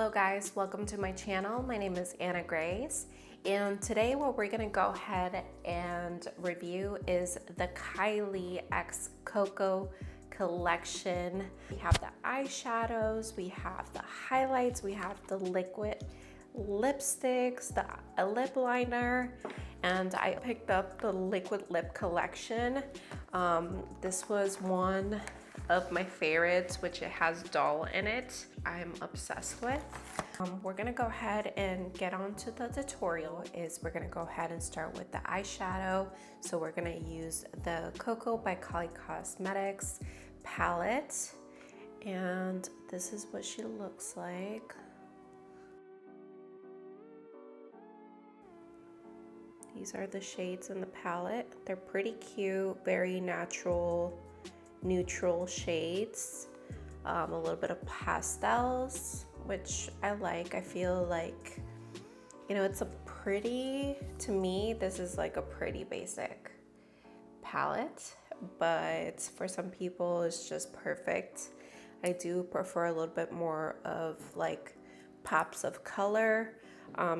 Hello guys, welcome to my channel. My name is Anna Grace, and today what we're gonna go ahead and review is the Kylie x KOKO collection. We have the eyeshadows, we have the highlights, we have the liquid lipsticks, a lip liner, and I picked up the liquid lip collection. This was one of my favorites, which it has doll in it. I'm obsessed with. We're gonna go ahead and get on to the tutorial. We're gonna go ahead and start with the eyeshadow. So we're gonna use the KOKO by Kylie Cosmetics palette, and this is what she looks like. These are the shades in the palette. They're pretty cute, very natural, neutral shades. A little bit of pastels, which I like. I feel like, you know, it's a pretty, to me, this is like a pretty basic palette, but for some people it's just perfect. I do prefer a little bit more of like pops of color.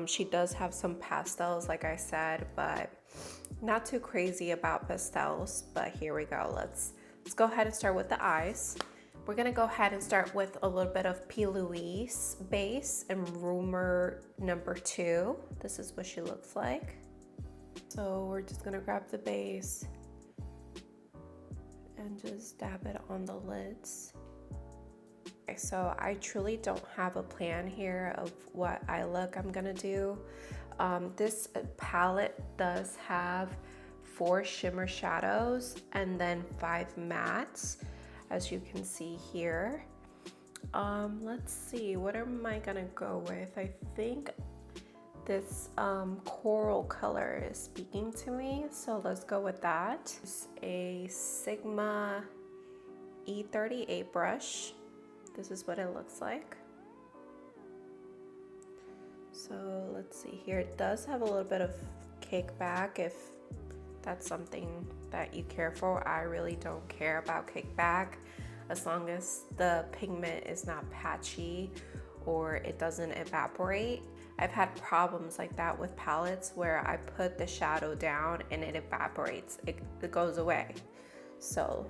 She does have some pastels, like I said, but not too crazy about pastels. But here we go. Let's go ahead and start with the eyes. We're gonna go ahead and start with a little bit of P.louise Base and Rumor number 2. This is what she looks like. So we're just gonna grab the base and just dab it on the lids. Okay, so I truly don't have a plan here of what eye look I'm gonna do. This palette does have 4 shimmer shadows and then 5 mattes, as you can see here. Let's see, what am I gonna go with? I think this coral color is speaking to me, so let's go with that. It's a Sigma E38 brush. This is what it looks like. So let's see here. It does have a little bit of kickback if that's something that you care for. I really don't care about kickback as long as the pigment is not patchy or it doesn't evaporate. I've had problems like that with palettes where I put the shadow down and it evaporates. It goes away. So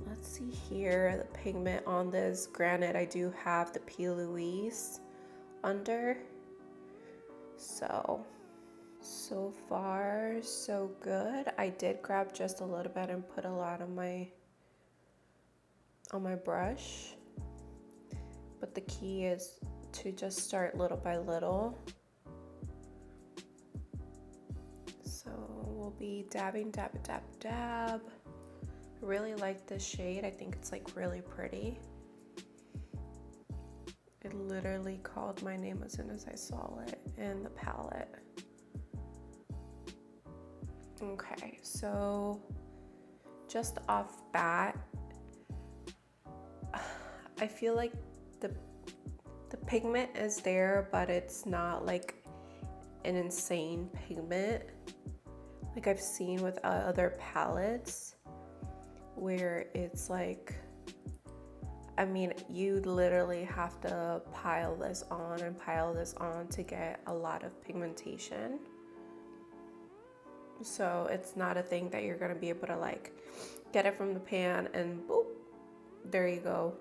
let's see here, the pigment on this. Granted, I do have the P.louise under. So far, so good. I did grab just a little bit and put a lot on my brush. But the key is to just start little by little. So we'll be dabbing, dab, dab, dab. I really like this shade. I think it's like really pretty. It literally called my name as soon as I saw it in the palette. Okay, so just off bat, I feel like the pigment is there, but it's not like an insane pigment like I've seen with other palettes where it's like, I mean, you literally have to pile this on and pile this on to get a lot of pigmentation. So it's not a thing that you're gonna be able to like get it from the pan and boop, there you go.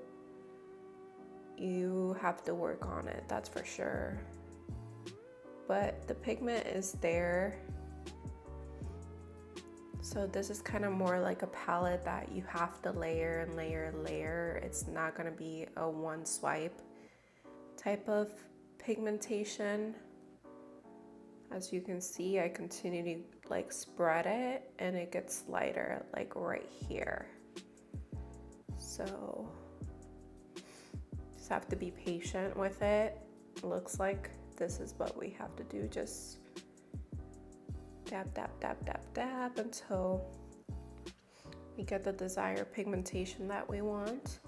You have to work on it, that's for sure. But the pigment is there. So this is kind of more like a palette that you have to layer and layer and layer. It's not gonna be a one swipe type of pigmentation. As you can see, I continue to like spread it and it gets lighter like right here. So just have to be patient with it. It looks like this is what we have to do. Just dab, dab, dab, dab, dab until we get the desired pigmentation that we want.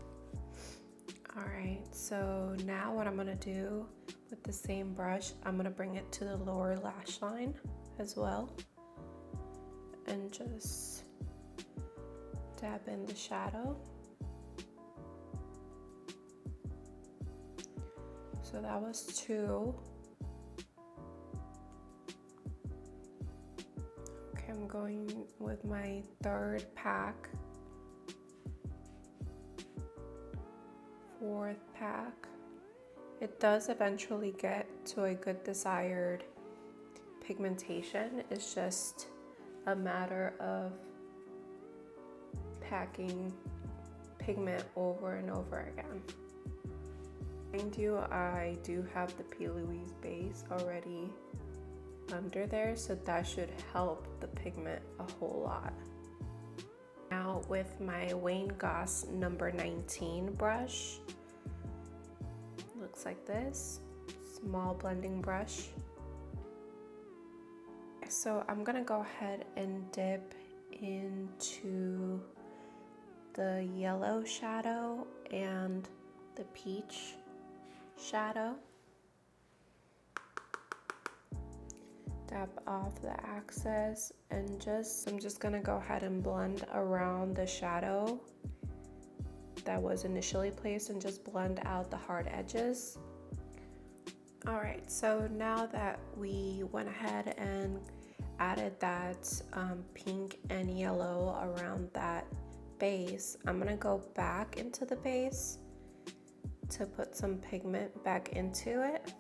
All right, so now what I'm gonna do with the same brush, I'm gonna bring it to the lower lash line as well and just dab in the shadow. So that was 2. Okay, I'm going with my 3rd pack. 4th pack. It does eventually get to a good desired pigmentation. It's just a matter of packing pigment over and over again. Mind you, I do have the P.louise Base already under there, so that should help the pigment a whole lot. Now with my Wayne Goss number 19 brush, looks like this, small blending brush. So I'm gonna go ahead and dip into the yellow shadow and the peach shadow. Tap off the excess and I'm just gonna go ahead and blend around the shadow that was initially placed and just blend out the hard edges. All right, so now that we went ahead and added that pink and yellow around that base, I'm gonna go back into the base to put some pigment back into it.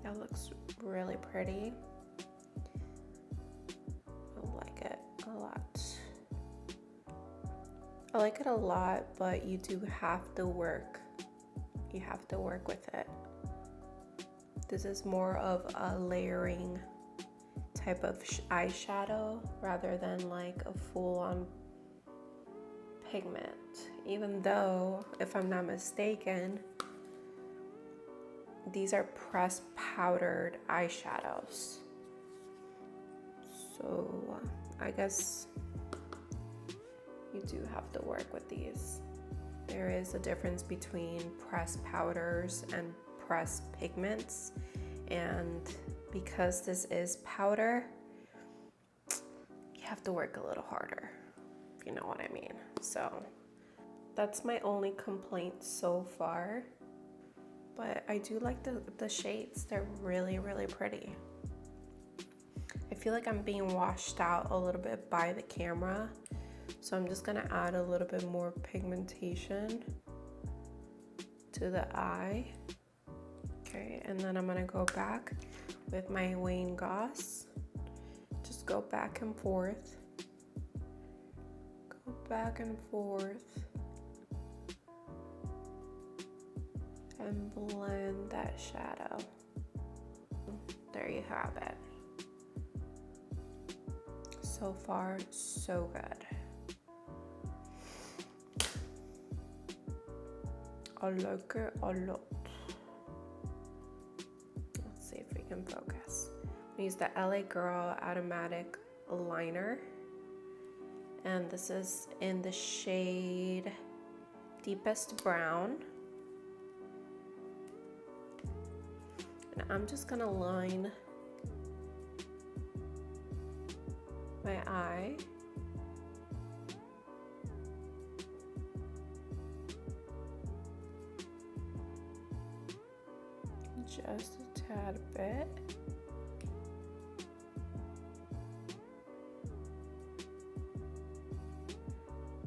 That looks really pretty. I like it a lot. I like it a lot, but you do have to work. You have to work with it. This is more of a layering type of eyeshadow rather than like a full-on pigment. Even though, if I'm not mistaken, these are pressed powdered eyeshadows. So I guess you do have to work with these. There is a difference between pressed powders and pressed pigments, and because this is powder, you have to work a little harder, if you know what I mean. So that's my only complaint so far, but I do like the shades. They're really, really pretty. I feel like I'm being washed out a little bit by the camera, so I'm just gonna add a little bit more pigmentation to the eye. Okay, and then I'm gonna go back with my Wayne Goss. Just go back and forth. Go back and forth. And blend that shadow. There you have it. So far, so good. I like it a lot. Let's see if we can focus. I use the LA Girl Automatic Liner. And this is in the shade Deepest Brown. And I'm just gonna line my eye. Just a tad bit.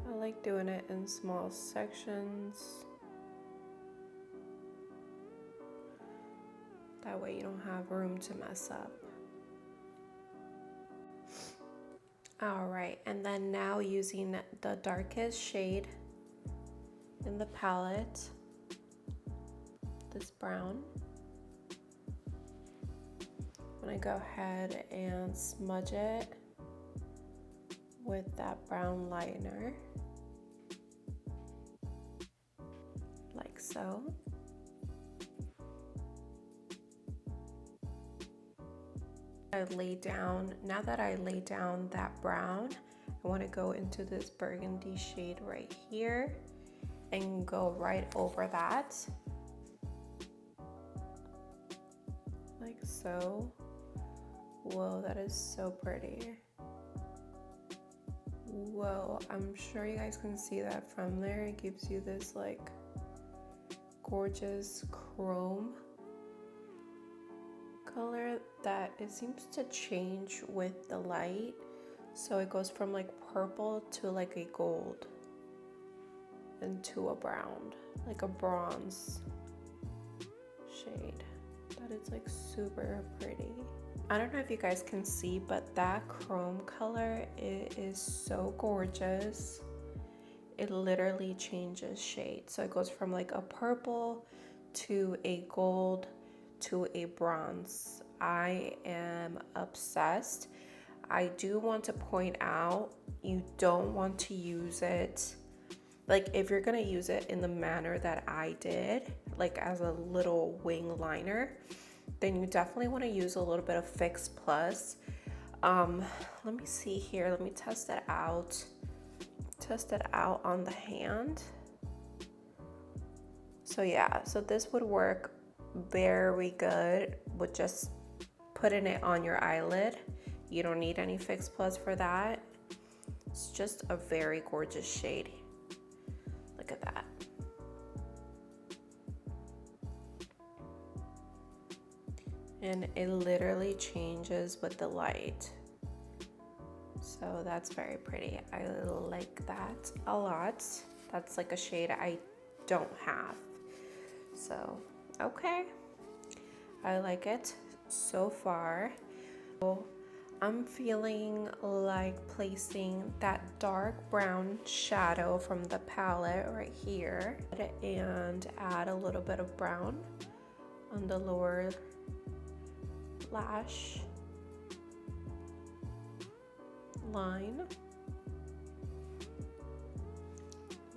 I like doing it in small sections. That way you don't have room to mess up. All right, and then now using the darkest shade in the palette, this brown, I'm gonna go ahead and smudge it with that brown liner, like so. Now that I lay down that brown, I want to go into this burgundy shade right here and go right over that, like so. Whoa, that is so pretty. Whoa, I'm sure you guys can see that from there. It gives you this like gorgeous chrome color that it seems to change with the light. So it goes from like purple to like a gold and to a brown, like a bronze shade. That is like super pretty. I don't know if you guys can see, but that chrome color, it is so gorgeous. It literally changes shade. So it goes from like a purple to a gold to a bronze. I am obsessed. I do want to point out, you don't want to use it, like if you're gonna use it in the manner that I did, like as a little wing liner, then you definitely want to use a little bit of Fix Plus. Let me see here, let me test it out. Test it out on the hand. So yeah, so this would work very good with just putting it on your eyelid. You don't need any Fix Plus for that. It's just a very gorgeous shade. Look at that. And it literally changes with the light. So that's very pretty. I like that a lot. That's like a shade I don't have. So, okay. I like it so far. So I'm feeling like placing that dark brown shadow from the palette right here and add a little bit of brown on the lower lash line,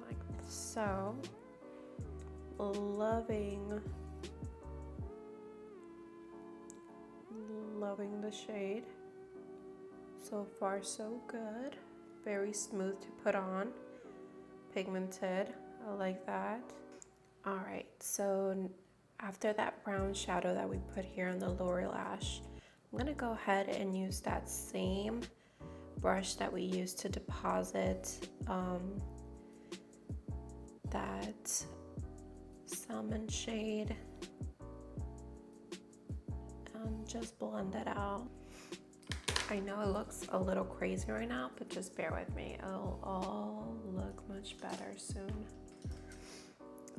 like so. Loving the shade. So far so good. Very smooth to put on. Pigmented. I like that. Alright, so after that brown shadow that we put here on the lower lash, I'm gonna go ahead and use that same brush that we used to deposit that salmon shade and just blend it out. I know it looks a little crazy right now, but just bear with me. It'll all look much better soon.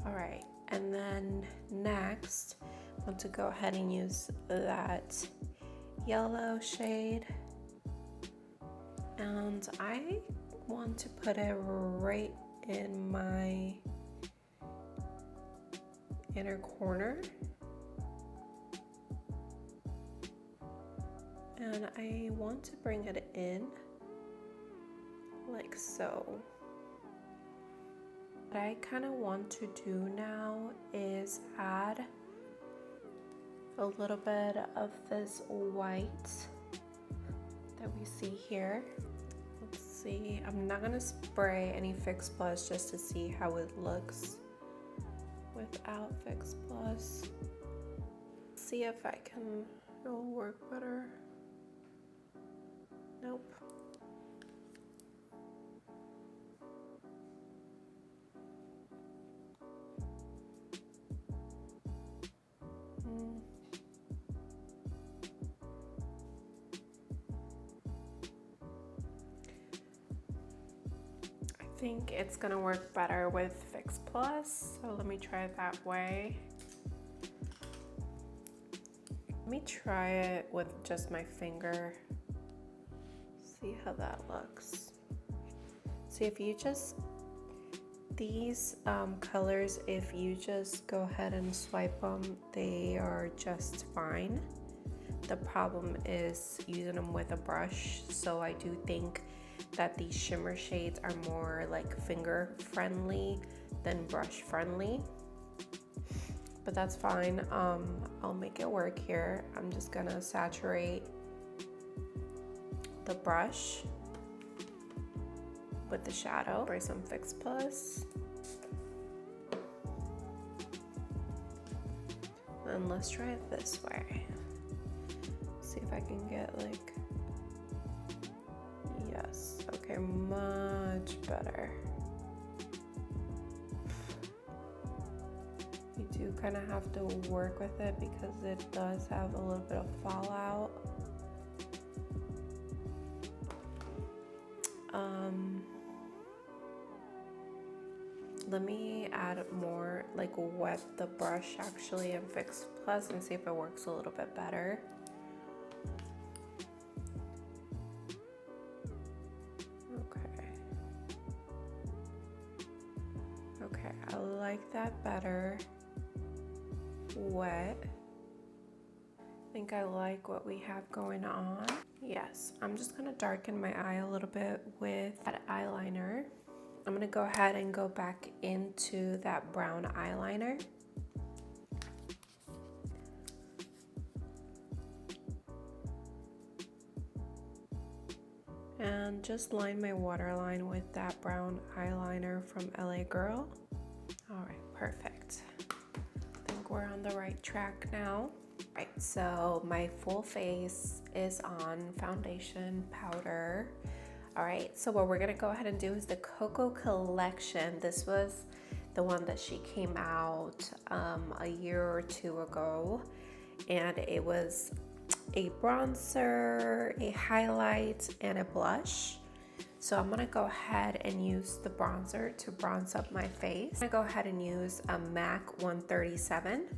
All right, and then next, I want to go ahead and use that yellow shade. And I want to put it right in my inner corner. And I want to bring it in like so. What I kind of want to do now is add a little bit of this white that we see here. Let's see, I'm not gonna spray any Fix Plus just to see how it looks without Fix Plus. See if I can, it'll work better. Nope. I think it's gonna work better with Fix Plus, so let me try it that way. Let me try it with just my finger. See how that looks. See, if you just, these colors, if you just go ahead and swipe them, they are just fine. The problem is using them with a brush, so I do think that these shimmer shades are more like finger friendly than brush friendly, but that's fine. I'll make it work here. I'm just gonna saturate the brush with the shadow for some Fix Plus. And let's try it this way. See if I can get like, yes, okay, much better. We do do kind of have to work with it because it does have a little bit of fallout. Let me add more, like wet the brush actually and Fix Plus and see if it works a little bit better. Okay, I like that better. Wet. I think I like what we have going on. Yes, I'm just gonna darken my eye a little bit with that eyeliner. I'm gonna go ahead and go back into that brown eyeliner. And just line my waterline with that brown eyeliner from LA Girl. All right, perfect. I think we're on the right track now. Right, so my full face is on foundation, powder. All right, so what we're gonna go ahead and do is the KOKO collection. This was the one that she came out a year or two ago, and it was a bronzer, a highlight, and a blush. So I'm gonna go ahead and use the bronzer to bronze up my face. I'm gonna go ahead and use a MAC 137.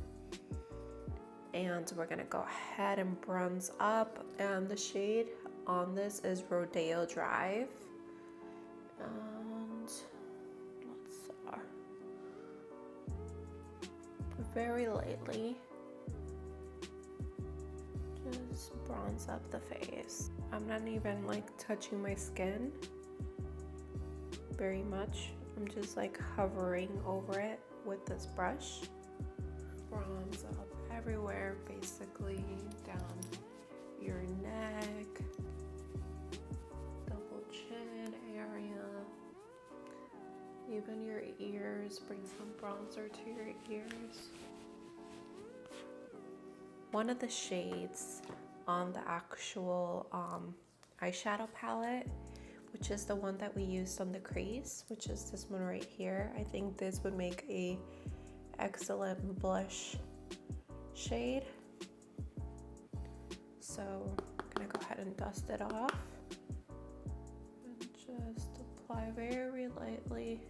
And we're gonna go ahead and bronze up, and the shade on this is Rodeo Drive. And let's very lightly just bronze up the face. I'm not even like touching my skin very much. I'm just like hovering over it with this brush. Bronze up everywhere, basically down your neck, double chin area, even your ears. Bring some bronzer to your ears. One of the shades on the actual eyeshadow palette, which is the one that we used on the crease, which is this one right here. I think this would make a excellent blush shade. So I'm gonna go ahead and dust it off and just apply very lightly,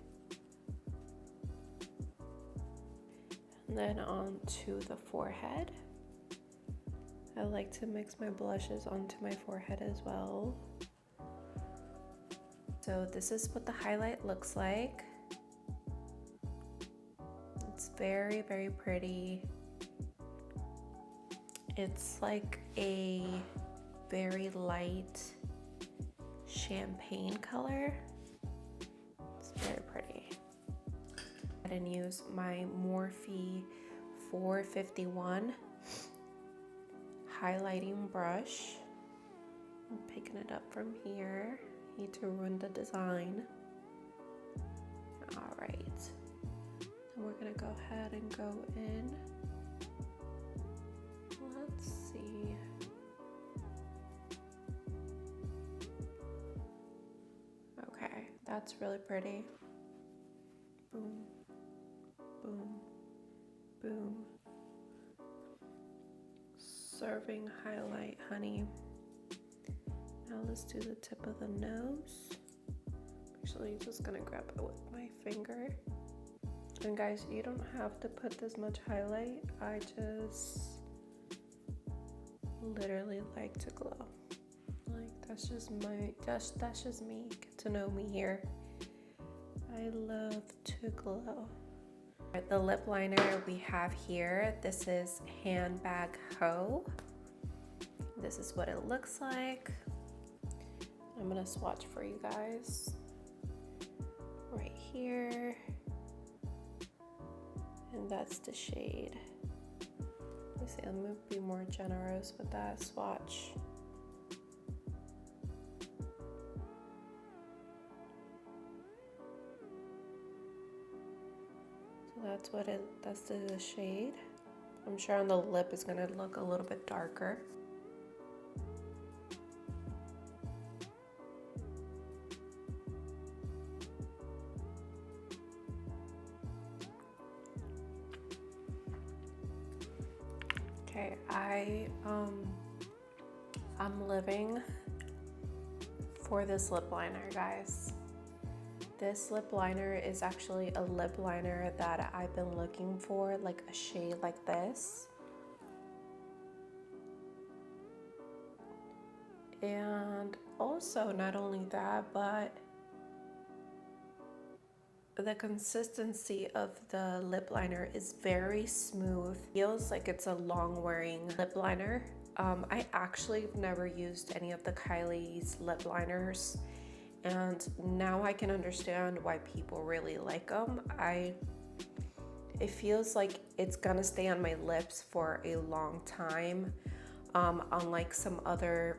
and then onto the forehead. I like to mix my blushes onto my forehead as well. So this is what the highlight looks like. It's very, very pretty. It's like a very light champagne color. It's very pretty. And use my Morphe 451 highlighting brush. I'm picking it up from here. Need to ruin the design. All right. And we're gonna go ahead and go in. Let's see. Okay, that's really pretty. Boom, boom, boom. Serving highlight, honey. Now let's do the tip of the nose. Actually, just gonna grab it with my finger. And guys, you don't have to put this much highlight. I just literally like to glow. Like that's just me. Get to know me here. I love to glow. The lip liner we have here, this is Handbag Ho. This is what it looks like. I'm gonna swatch for you guys. Right here. And that's the shade. Let me see, let me be more generous with that swatch. So that's the shade. I'm sure on the lip it's gonna look a little bit darker. Okay, I'm living for this lip liner, guys. This lip liner is actually a lip liner that I've been looking for, like a shade like this. And also, not only that, but the consistency of the lip liner is very smooth. Feels like it's a long wearing lip liner. I actually have never used any of the Kylie's lip liners, and now I can understand why people really like them. It feels like it's gonna stay on my lips for a long time, unlike some other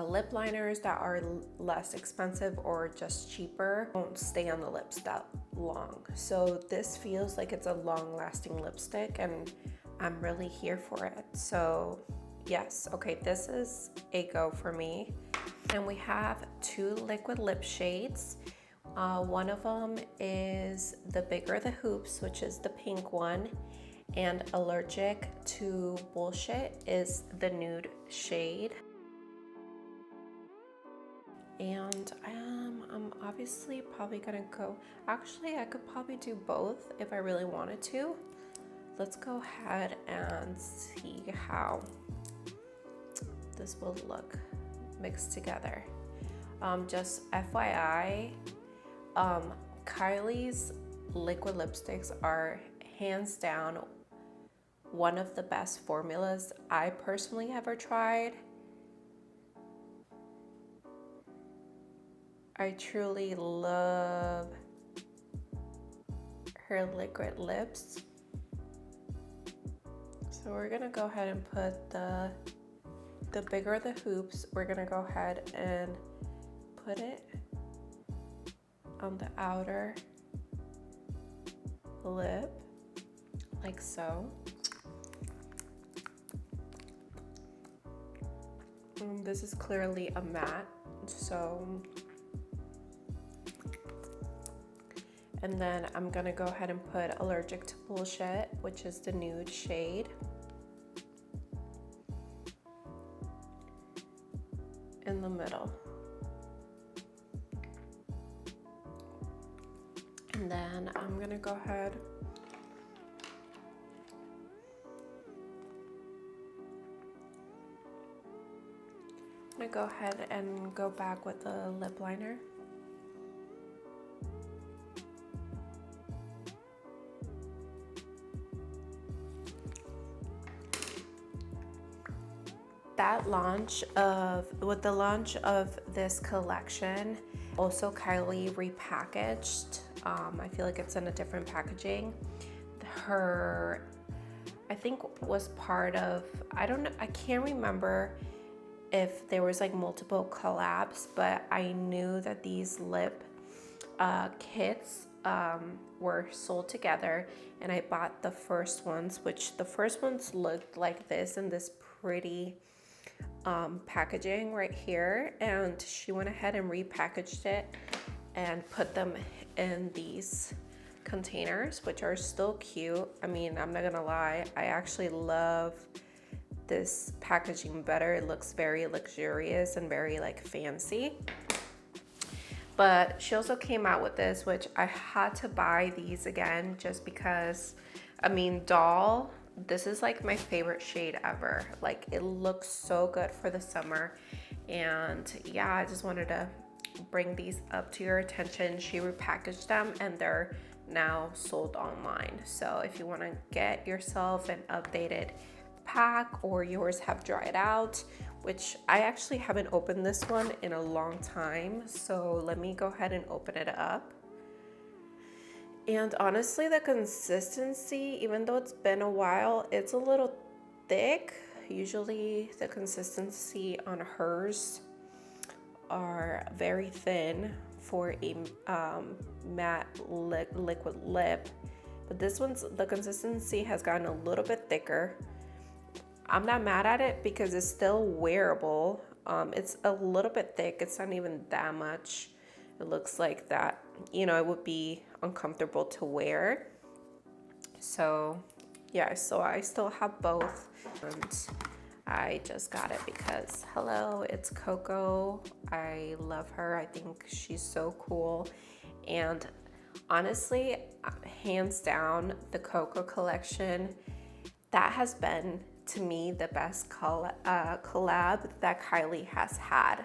lip liners that are less expensive or just cheaper, won't stay on the lips that long. So this feels like it's a long-lasting lipstick, and I'm really here for it. So yes, okay, this is a go for me. And we have two liquid lip shades. One of them is the Bigger the Hoops, which is the pink one, and Allergic to Bullshit is the nude shade. And I'm obviously probably gonna go, actually I could probably do both if I really wanted to. Let's go ahead and see how this will look mixed together. Just FYI, Kylie's liquid lipsticks are hands down one of the best formulas I personally ever tried. I truly love her liquid lips. So we're gonna go ahead and put the Bigger the Hoops, we're gonna go ahead and put it on the outer lip, like so. This is clearly a matte, so. And then I'm gonna go ahead and put Allergic to Bullshit, which is the nude shade. In the middle. And then I'm gonna go ahead and go back with the lip liner. With the launch of this collection, also Kylie repackaged. I feel like it's in a different packaging. I think was part of, I don't know, I can't remember if there was like multiple collabs, but I knew that these lip kits were sold together, and I bought the first ones, which the first ones looked like this in this pretty packaging right here, and she went ahead and repackaged it and put them in these containers, which are still cute. I mean, I'm not gonna lie, I actually love this packaging better. It looks very luxurious and very like fancy. But she also came out with this, which I had to buy these again just because, I mean, Doll, this is like my favorite shade ever. Like, it looks so good for the summer. And yeah, I just wanted to bring these up to your attention. She repackaged them and they're now sold online. So if you want to get yourself an updated pack, or yours have dried out, which I actually haven't opened this one in a long time, so let me go ahead and open it up. And honestly, the consistency, even though it's been a while, it's a little thick. Usually the consistency on hers are very thin for a matte liquid lip, but this one's, the consistency has gotten a little bit thicker. I'm not mad at it because it's still wearable. It's a little bit thick. It's not even that much. It looks like that, you know, it would be uncomfortable to wear. So yeah, so I still have both, and I just got it because hello, it's KOKO. I love her. I think she's so cool. And honestly, hands down, the KOKO collection, that has been to me the best collab that Kylie has had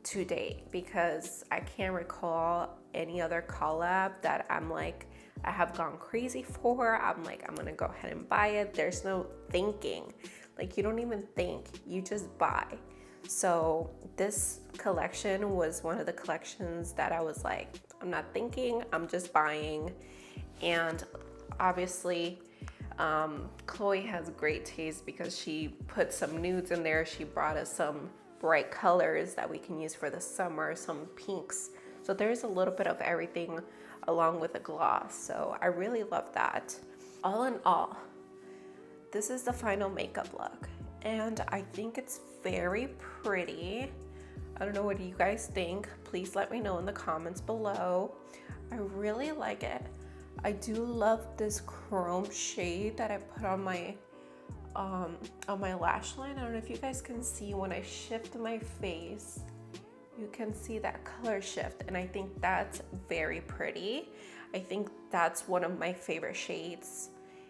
to date, because I can't recall any other collab that I'm like, I have gone crazy for. I'm like, I'm gonna go ahead and buy it. There's no thinking. Like, you don't even think, you just buy. So this collection was one of the collections that I was like, I'm not thinking, I'm just buying. And obviously, Chloe has great taste because she put some nudes in there. She brought us some bright colors that we can use for the summer, some pinks. So there's a little bit of everything along with a gloss. So I really love that. All in all, this is the final makeup look, and I think it's very pretty. I don't know, what do you guys think? Please let me know in the comments below. I really like it. I do love this chrome shade that I put on my lash line. I don't know if you guys can see when I shift my face, you can see that color shift, and I think that's very pretty. I think that's one of my favorite shades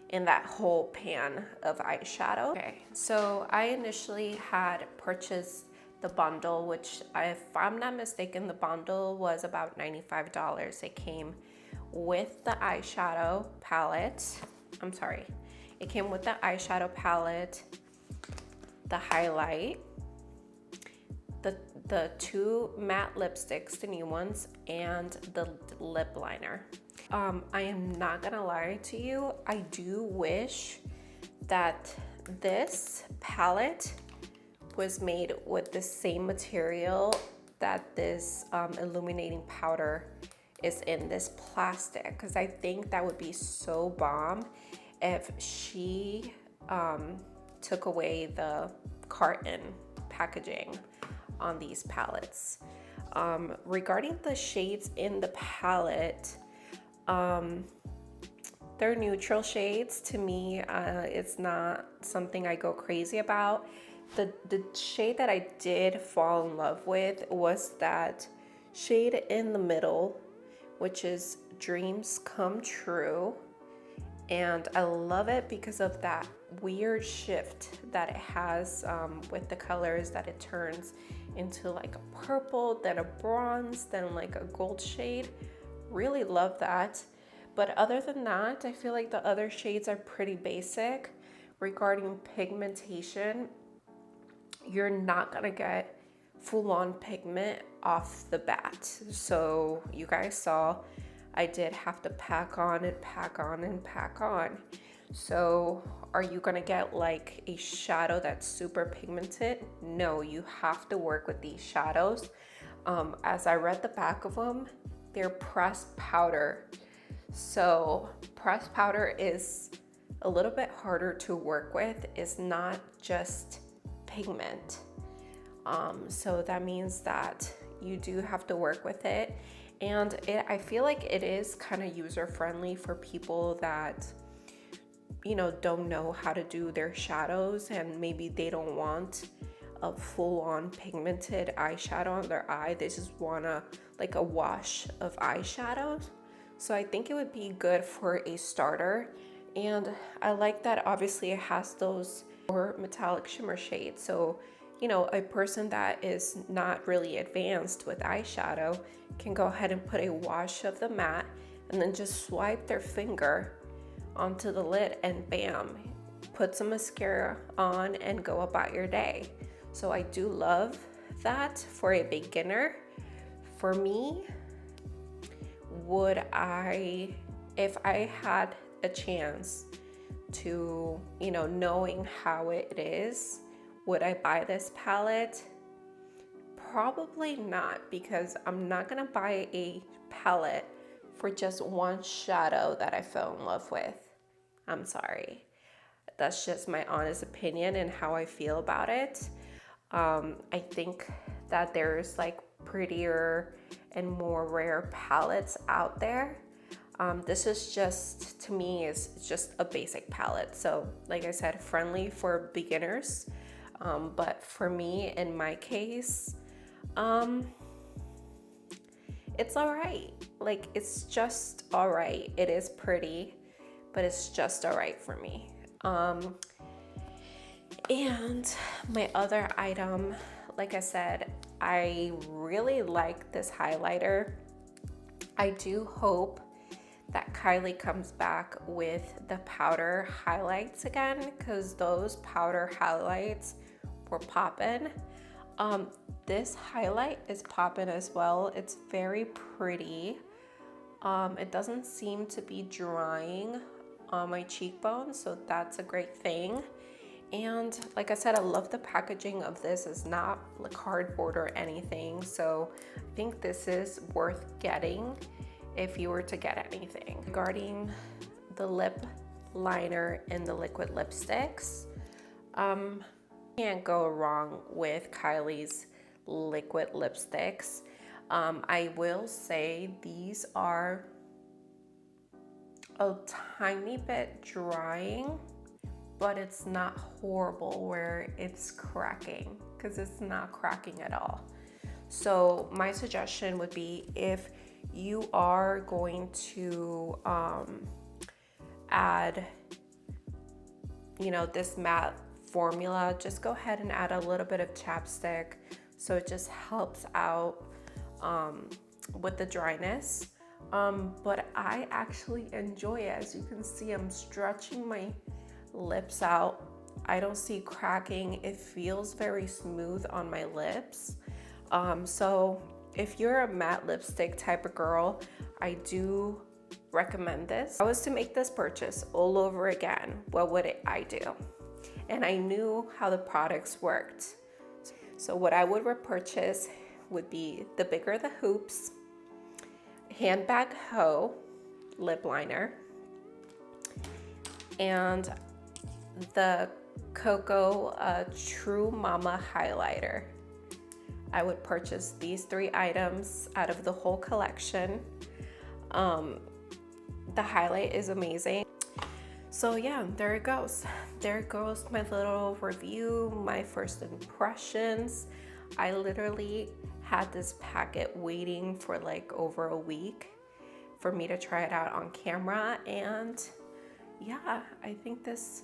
in that whole pan of eyeshadow. Okay, so I initially had purchased the bundle, which if I'm not mistaken, the bundle was about $95. It came with the eyeshadow palette. I'm sorry. It came with the eyeshadow palette, the highlight, the two matte lipsticks, the new ones, and the lip liner. I am not gonna lie to you, I do wish that this palette was made with the same material that this illuminating powder is in, this plastic, because I think that would be so bomb if she took away the carton packaging on these palettes. Regarding the shades in the palette, they're neutral shades. To me, it's not something I go crazy about. The shade that I did fall in love with was that shade in the middle, which is Dreams Come True. And I love it because of that weird shift that it has with the colors, that it turns into like a purple, then a bronze, then like a gold shade. Really love that. But other than that, I feel like the other shades are pretty basic. Regarding pigmentation, you're not gonna get full-on pigment off the bat. So you guys saw I did have to pack on and pack on and pack on. So are you gonna get like a shadow that's super pigmented? No, you have to work with these shadows. As I read the back of them, they're pressed powder. So pressed powder is a little bit harder to work with. It's not just pigment. So that means that you do have to work with it. And I feel like it is kind of user-friendly for people that, you know, don't know how to do their shadows, and maybe they don't want a full-on pigmented eyeshadow on their eye. They just want like a wash of eyeshadows. So I think it would be good for a starter. And I like that obviously it has those more metallic shimmer shades. So, you know, a person that is not really advanced with eyeshadow can go ahead and put a wash of the matte and then just swipe their finger onto the lid and bam, put some mascara on and go about your day. So I do love that for a beginner. For me, if I had a chance to, you know, knowing how it is, would I buy this palette? Probably not, because I'm not gonna buy a palette for just one shadow that I fell in love with. I'm sorry. That's just my honest opinion and how I feel about it. I think that there's like prettier and more rare palettes out there. This is just, to me, is just a basic palette. So like I said, friendly for beginners. But for me, in my case, it's all right. Like, it's just all right. It is pretty, but it's just all right for me. And my other item, like I said, I really like this highlighter. I do hope that Kylie comes back with the powder highlights again, because those powder highlights were poppin'. This highlight is poppin' as well. It's very pretty. It doesn't seem to be drying on my cheekbones, so that's a great thing. And like I said, I love the packaging of this. It's not like cardboard or anything, so I think this is worth getting if you were to get anything. Regarding the lip liner and the liquid lipsticks, can't go wrong with Kylie's liquid lipsticks. I will say these are a tiny bit drying, but it's not horrible where it's cracking, because it's not cracking at all. So my suggestion would be, if you are going to add, you know, this matte formula, just go ahead and add a little bit of chapstick, so it just helps out with the dryness. But I actually enjoy it. As you can see, I'm stretching my lips out. I don't see cracking. It feels very smooth on my lips. So if you're a matte lipstick type of girl, I do recommend this. If I was to make this purchase all over again, what would I do? And I knew how the products worked. So what I would repurchase would be the bigger the hoops, handbag hoe lip liner, and the KOKO True Mama highlighter. I would purchase these 3 items out of the whole collection. The highlight is amazing. So yeah, there it goes. There goes my little review, my first impressions. I literally had this packet waiting for like over a week for me to try it out on camera, and yeah, I think this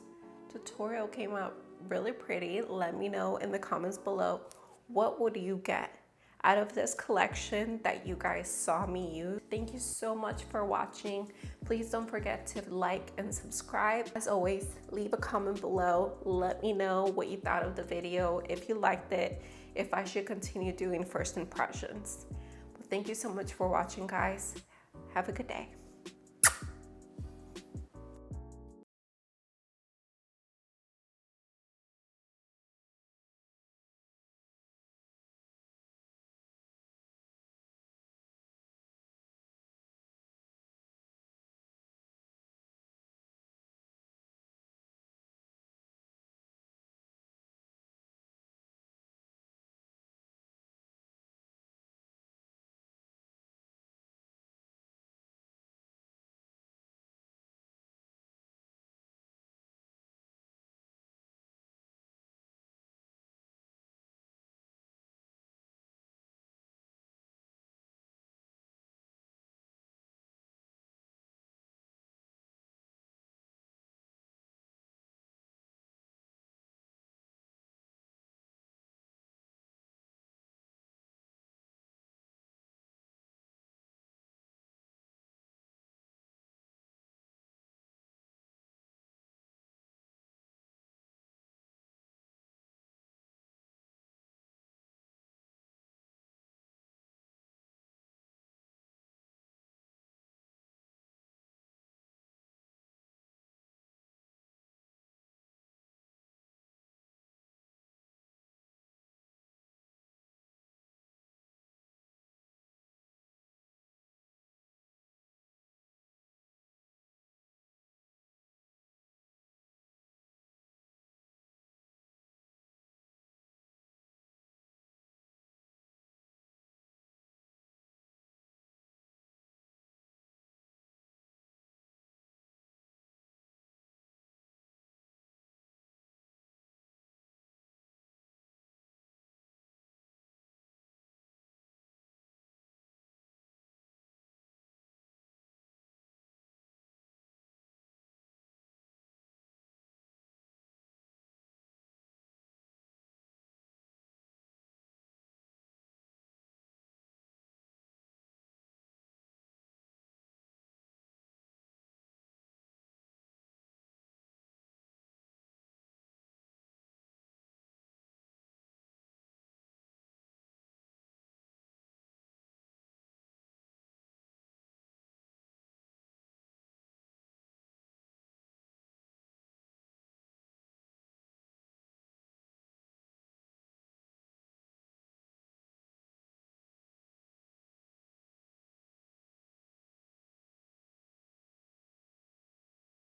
tutorial came out really pretty. Let me know in the comments below, what would you get out of this collection that you guys saw me use. Thank you so much for watching. Please don't forget to like and subscribe. As always, leave a comment below. Let me know what you thought of the video, if you liked it, if I should continue doing first impressions. But thank you so much for watching, guys. Have a good day.